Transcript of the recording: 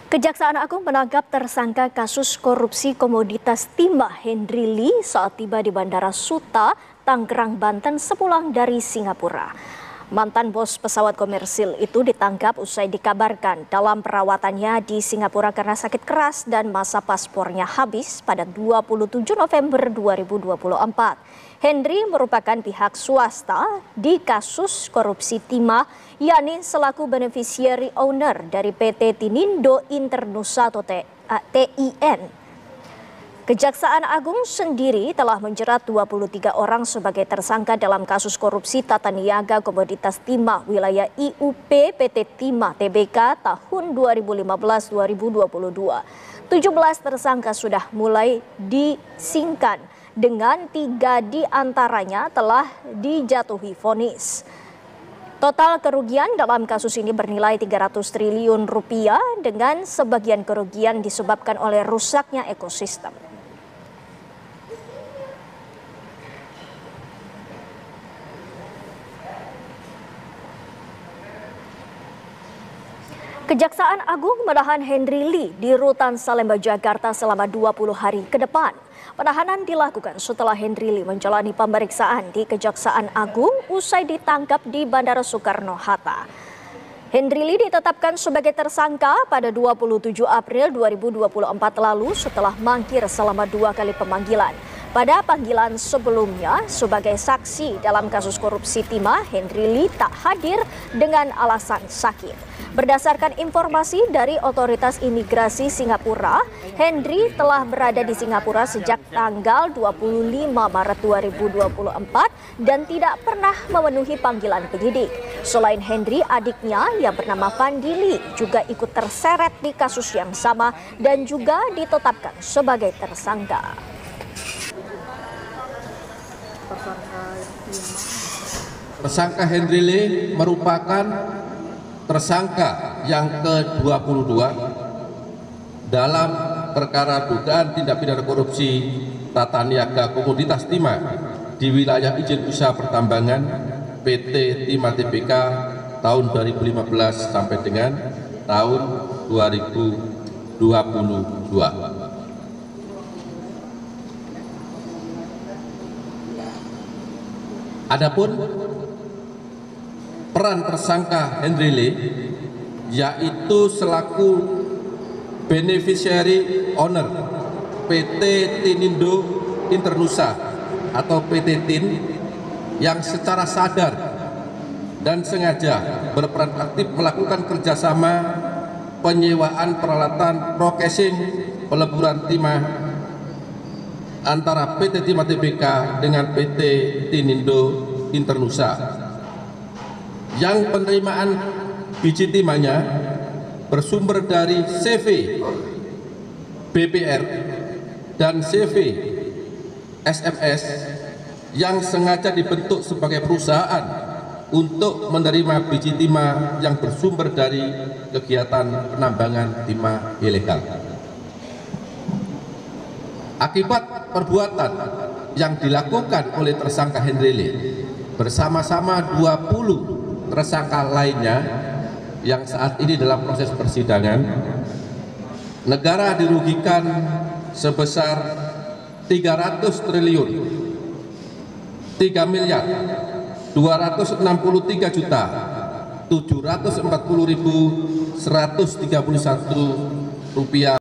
Kejaksaan Agung menangkap tersangka kasus korupsi komoditas timah Henry Lee saat tiba di Bandara Suta, Tangerang, Banten sepulang dari Singapura. Mantan bos pesawat komersil itu ditangkap usai dikabarkan dalam perawatannya di Singapura karena sakit keras dan masa paspornya habis pada 27 November 2024. Henry merupakan pihak swasta di kasus korupsi timah, yakni selaku beneficiary owner dari PT Tinindo Internusa atau TIN. Kejaksaan Agung sendiri telah menjerat 23 orang sebagai tersangka dalam kasus korupsi tata niaga komoditas timah wilayah IUP PT Timah Tbk tahun 2015-2022. 17 tersangka sudah mulai disingkan dengan 3 diantaranya telah dijatuhi vonis. Total kerugian dalam kasus ini bernilai 300 triliun rupiah dengan sebagian kerugian disebabkan oleh rusaknya ekosistem. Kejaksaan Agung menahan Henry Lee di Rutan Salemba, Jakarta selama 20 hari ke depan. Penahanan dilakukan setelah Henry Lee menjalani pemeriksaan di Kejaksaan Agung usai ditangkap di Bandara Soekarno-Hatta. Henry Lee ditetapkan sebagai tersangka pada 27 April 2024 lalu setelah mangkir selama 2 kali pemanggilan. Pada panggilan sebelumnya sebagai saksi dalam kasus korupsi timah, Henry Lee tak hadir dengan alasan sakit. Berdasarkan informasi dari otoritas imigrasi Singapura, Henry telah berada di Singapura sejak tanggal 25 Maret 2024 dan tidak pernah memenuhi panggilan penyidik. Selain Henry, adiknya yang bernama Fandi Lee juga ikut terseret di kasus yang sama dan juga ditetapkan sebagai tersangka. Tersangka Henry Lee merupakan tersangka yang ke-22 dalam perkara dugaan tindak pidana korupsi tata niaga komoditas timah di wilayah izin usaha pertambangan PT Timah Tbk tahun 2015 sampai dengan tahun 2022. Adapun peran tersangka Henry Lee yaitu selaku beneficiary owner PT Tinindo Internusa atau PT TIN yang secara sadar dan sengaja berperan aktif melakukan kerjasama penyewaan peralatan processing peleburan timah antara PT Timah Tbk dengan PT Tinindo Internusa, yang penerimaan biji timahnya bersumber dari CV BPR dan CV SMS yang sengaja dibentuk sebagai perusahaan untuk menerima biji timah yang bersumber dari kegiatan penambangan timah ilegal. Akibat perbuatan yang dilakukan oleh tersangka Henry Lee bersama-sama 20 tersangka lainnya yang saat ini dalam proses persidangan, negara dirugikan sebesar 300 triliun 3 miliar 263 juta 740.131 rupiah